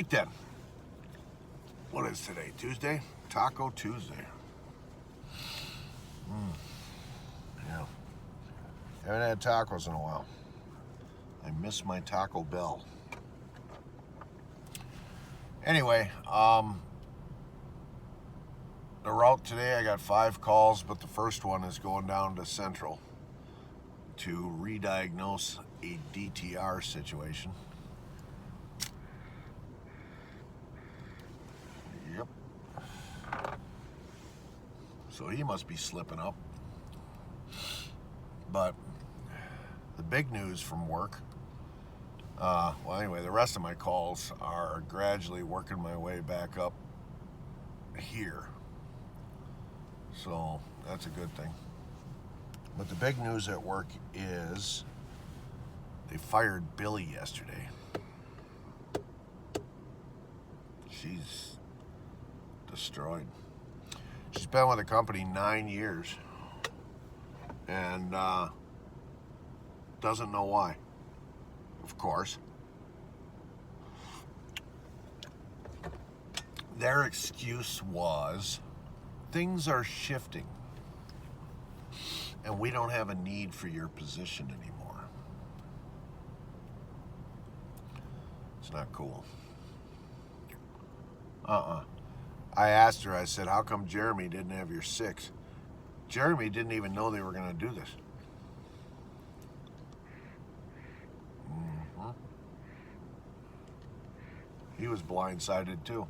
right then. What is today? Tuesday? Taco Tuesday. Yeah. Haven't had tacos in a while. I miss my Taco Bell. Anyway, the route today, I got 5 calls, but the first one is going down to Central to re-diagnose a DTR situation. Yep. So he must be slipping up. But the big news from work, well anyway, the rest of my calls are gradually working my way back up here. So that's a good thing. But the big news at work is they fired Billy yesterday. She's destroyed. She's been with the company 9 years and doesn't know why, of course. Their excuse was things are shifting and we don't have a need for your position anymore. It's not cool. I asked her, I said, how come Jeremy didn't have your 6? Jeremy didn't even know they were going to do this. He was blindsided too.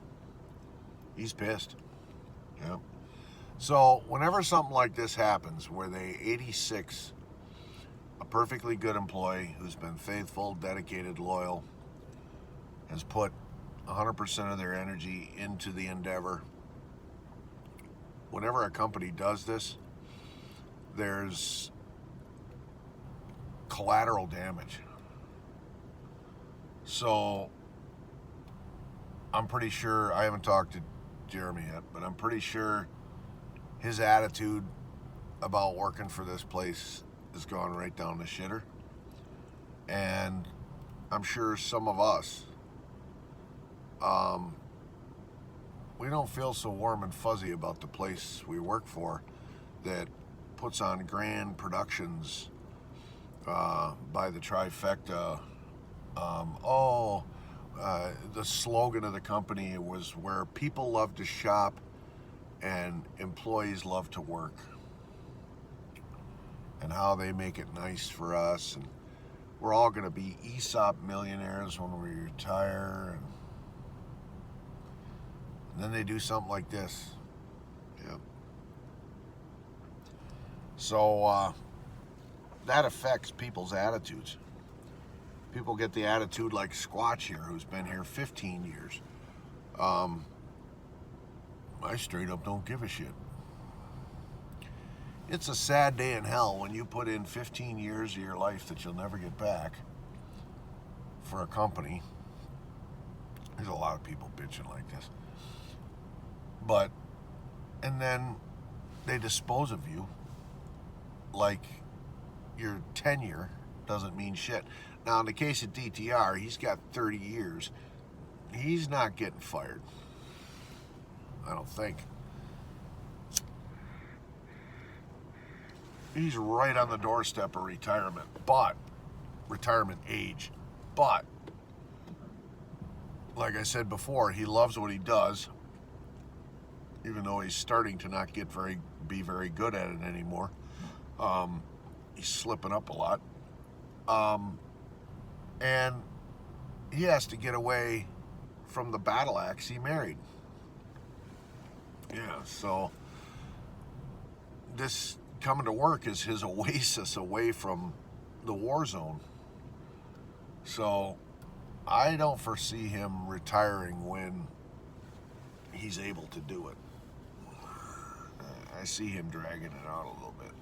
He's pissed. Yep. So whenever something like this happens, where they 86 a perfectly good employee who's been faithful, dedicated, loyal, has put 100% of their energy into the endeavor. Whenever a company does this, there's collateral damage. So I'm pretty sure, I haven't talked to Jeremy yet, but I'm pretty sure his attitude about working for this place has gone right down the shitter. And I'm sure some of us, we don't feel so warm and fuzzy about the place we work for that puts on grand productions by the trifecta. The slogan of the company was where people love to shop and employees love to work, and how they make it nice for us, and we're all going to be ESOP millionaires when we retire. And then they do something like this. Yep. So that affects people's attitudes. People get the attitude like Squatch here, who's been here 15 years. I straight up don't give a shit. It's a sad day in hell when you put in 15 years of your life that you'll never get back for a company. There's a lot of people bitching like this. And then they dispose of you like your tenure doesn't mean shit. Now, in the case of DTR, he's got 30 years. He's not getting fired. I don't think. He's right on the doorstep of retirement age. But, like I said before, he loves what he does, even though he's starting to not be very good at it anymore. He's slipping up a lot. And he has to get away from the battle axe he married. Yeah, so this coming to work is his oasis away from the war zone. So I don't foresee him retiring when he's able to do it. I see him dragging it out a little bit.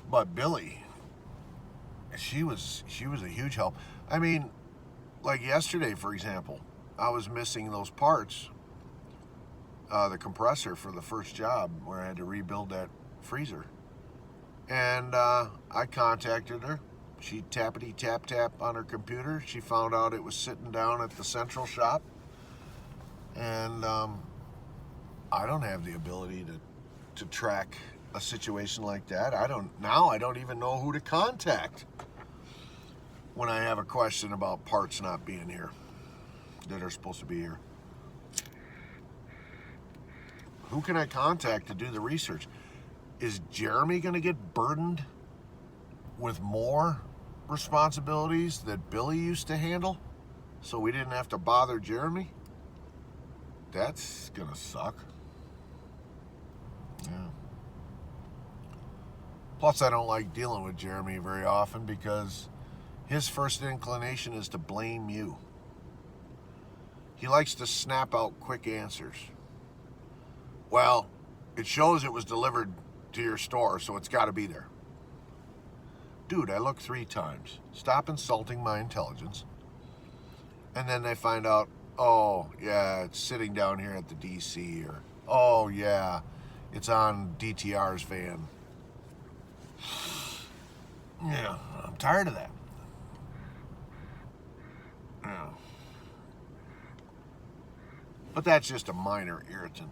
But Billy, she was a huge help. I mean, like yesterday, for example, I was missing those parts, the compressor for the first job where I had to rebuild that freezer. And I contacted her. She tappity tap tap on her computer. She found out it was sitting down at the central shop. And I don't have the ability to track a situation like that. I don't even know who to contact when I have a question about parts not being here that are supposed to be here. Who can I contact to do the research? Is Jeremy going to get burdened with more responsibilities that Billy used to handle so we didn't have to bother Jeremy? That's going to suck. Yeah. Plus, I don't like dealing with Jeremy very often because his first inclination is to blame you. He likes to snap out quick answers. Well, it shows it was delivered to your store, so it's got to be there. Dude, I looked 3 times. Stop insulting my intelligence. And then they find out, oh, yeah, it's sitting down here at the DC, or, oh, yeah, it's on DTR's van. Yeah, I'm tired of that. Yeah. But that's just a minor irritant.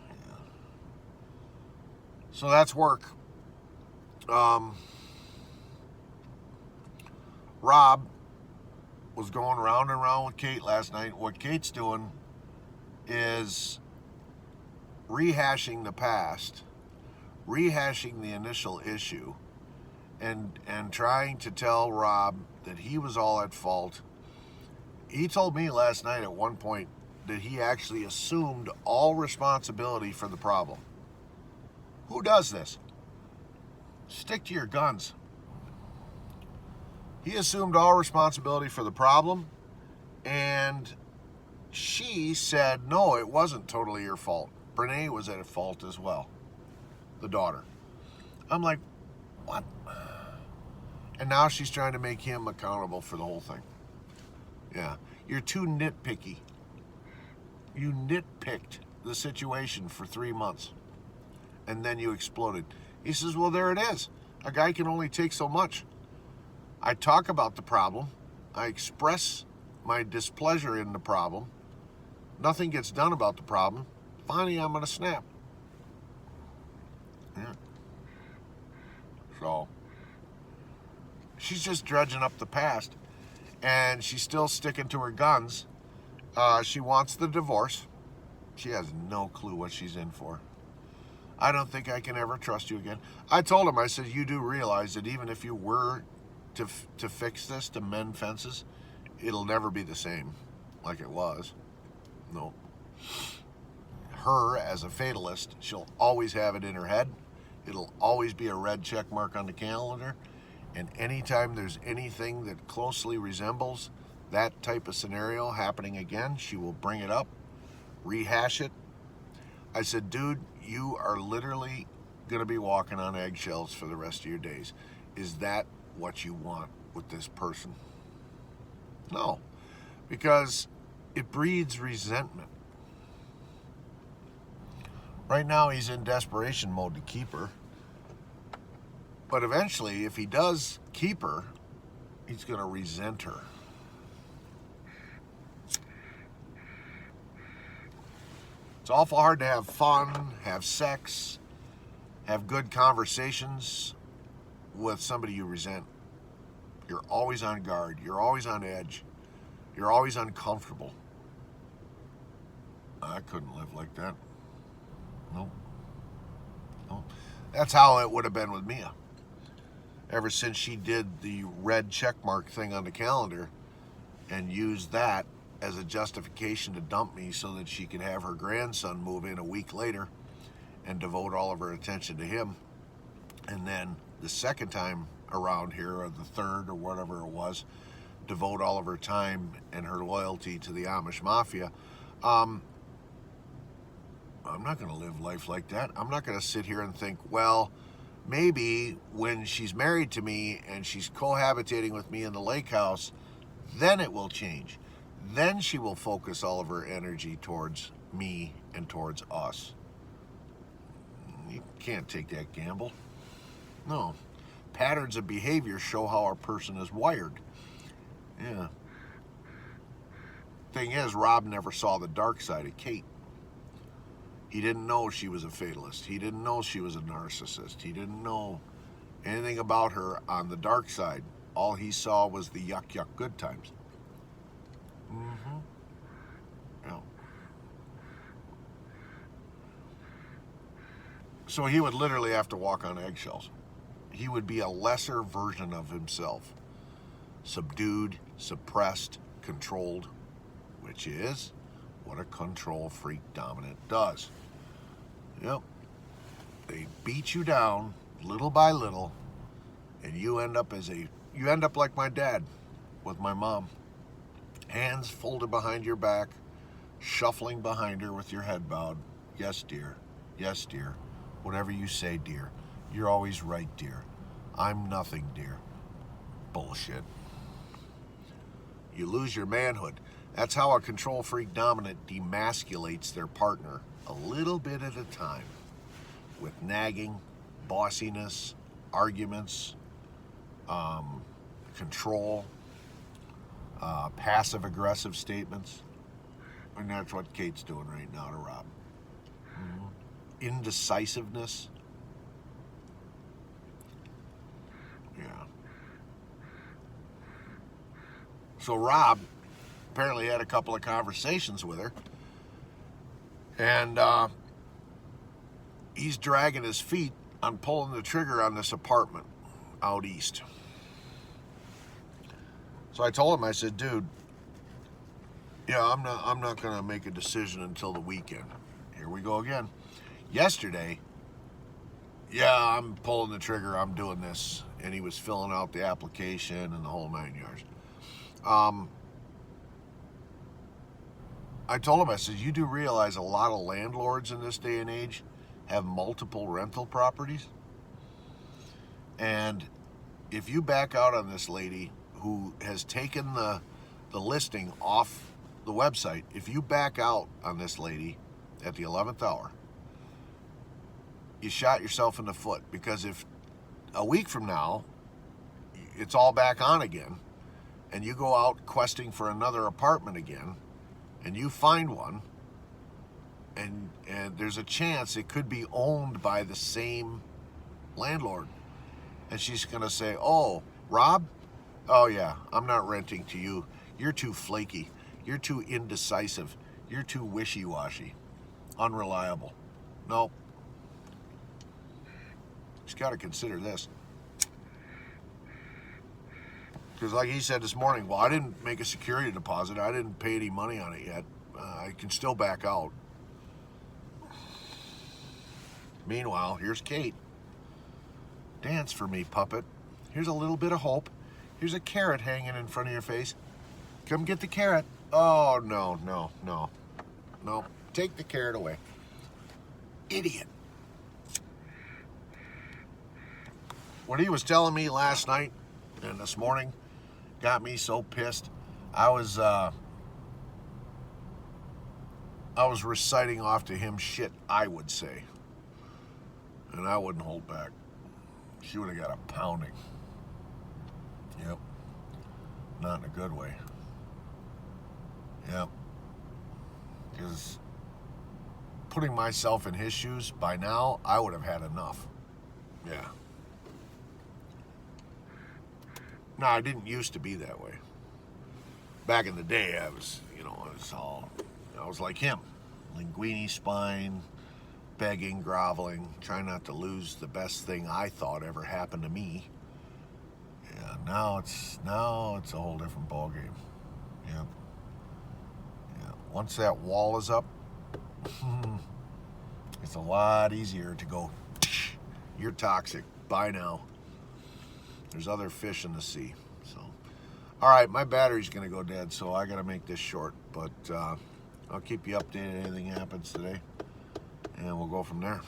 Yeah. So that's work. Rob was going round and round with Kate last night. What Kate's doing is rehashing the past, rehashing the initial issue, and trying to tell Rob that he was all at fault. He told me last night at one point that he actually assumed all responsibility for the problem. Who does this? Stick to your guns. He assumed all responsibility for the problem, and she said, no, it wasn't totally your fault. Brene was at fault as well, the daughter. I'm like, what? And now she's trying to make him accountable for the whole thing. Yeah, you're too nitpicky. You nitpicked the situation for 3 months, and then you exploded. He says, well, there it is. A guy can only take so much. I talk about the problem. I express my displeasure in the problem. Nothing gets done about the problem. Finally, I'm going to snap. Yeah. So, she's just dredging up the past, and she's still sticking to her guns. She wants the divorce. She has no clue what she's in for. I don't think I can ever trust you again. I told him, I said, you do realize that even if you were to fix this, to mend fences, it'll never be the same like it was. No. Her, as a fatalist, she'll always have it in her head. It'll always be a red check mark on the calendar. And anytime there's anything that closely resembles that type of scenario happening again, she will bring it up, rehash it. I said, dude, you are literally going to be walking on eggshells for the rest of your days. Is that what you want with this person? No, because it breeds resentment. Right now he's in desperation mode to keep her. But eventually, if he does keep her, he's going to resent her. It's awful hard to have fun, have sex, have good conversations with somebody you resent. You're always on guard. You're always on edge. You're always uncomfortable. I couldn't live like that. Nope. Nope. That's how it would have been with Mia. Ever since she did the red checkmark thing on the calendar and used that as a justification to dump me so that she could have her grandson move in a week later and devote all of her attention to him. And then the second time around here, or the third or whatever it was, devote all of her time and her loyalty to the Amish Mafia. I'm not going to live life like that. I'm not going to sit here and think, well, maybe when she's married to me and she's cohabitating with me in the lake house, then it will change. Then she will focus all of her energy towards me and towards us. You can't take that gamble. No. patterns of behavior show how a person is wired. Yeah. Thing is, Rob never saw the dark side of Kate. He didn't know she was a fatalist. He didn't know she was a narcissist. He didn't know anything about her on the dark side. All he saw was the yuck, yuck, good times. Mm-hmm. Yeah. So he would literally have to walk on eggshells. He would be a lesser version of himself. Subdued, suppressed, controlled, which is what a control freak dominant does. Yep. They beat you down little by little, and you end up like my dad with my mom. Hands folded behind your back, shuffling behind her with your head bowed. Yes, dear. Yes, dear. Whatever you say, dear. You're always right, dear. I'm nothing, dear. Bullshit. You lose your manhood. That's how a control freak dominant demasculates their partner a little bit at a time, with nagging, bossiness, arguments, control, passive-aggressive statements. And that's what Kate's doing right now to Rob. Mm-hmm. Indecisiveness. Yeah. So Rob apparently had a couple of conversations with her, and he's dragging his feet on pulling the trigger on this apartment out east. So I told him, I said, dude, yeah, I'm not gonna make a decision until the weekend. Here we go again. Yesterday, yeah, I'm pulling the trigger, I'm doing this, and he was filling out the application and the whole 9 yards. I told him, I said, you do realize a lot of landlords in this day and age have multiple rental properties? And if you back out on this lady who has taken the listing off the website, if you back out on this lady at the 11th hour, you shot yourself in the foot, because if a week from now it's all back on again and you go out questing for another apartment again and you find one, and there's a chance it could be owned by the same landlord, and she's gonna say, oh, Rob, oh yeah, I'm not renting to you, you're too flaky, you're too indecisive, you're too wishy-washy, unreliable. Nope. She's got to consider this. Because like he said this morning, well, I didn't make a security deposit, I didn't pay any money on it yet, I can still back out. Meanwhile, here's Kate. Dance for me, puppet. Here's a little bit of hope. Here's a carrot hanging in front of your face. Come get the carrot. Oh, no, no, no. No, take the carrot away. Idiot. What he was telling me last night and this morning got me so pissed. I was reciting off to him shit I would say, and I wouldn't hold back. She would have got a pounding. Yep. Not in a good way. Yep. Because putting myself in his shoes, by now, I would have had enough. Yeah. No, I didn't used to be that way. Back in the day, I was like him. Linguini spine, begging, groveling, trying not to lose the best thing I thought ever happened to me. Yeah, now it's a whole different ballgame. Yep. Yeah. Once that wall is up, it's a lot easier to go, you're toxic, bye now. There's other fish in the sea. So, all right, my battery's gonna go dead, so I gotta make this short, but I'll keep you updated if anything happens today, and we'll go from there.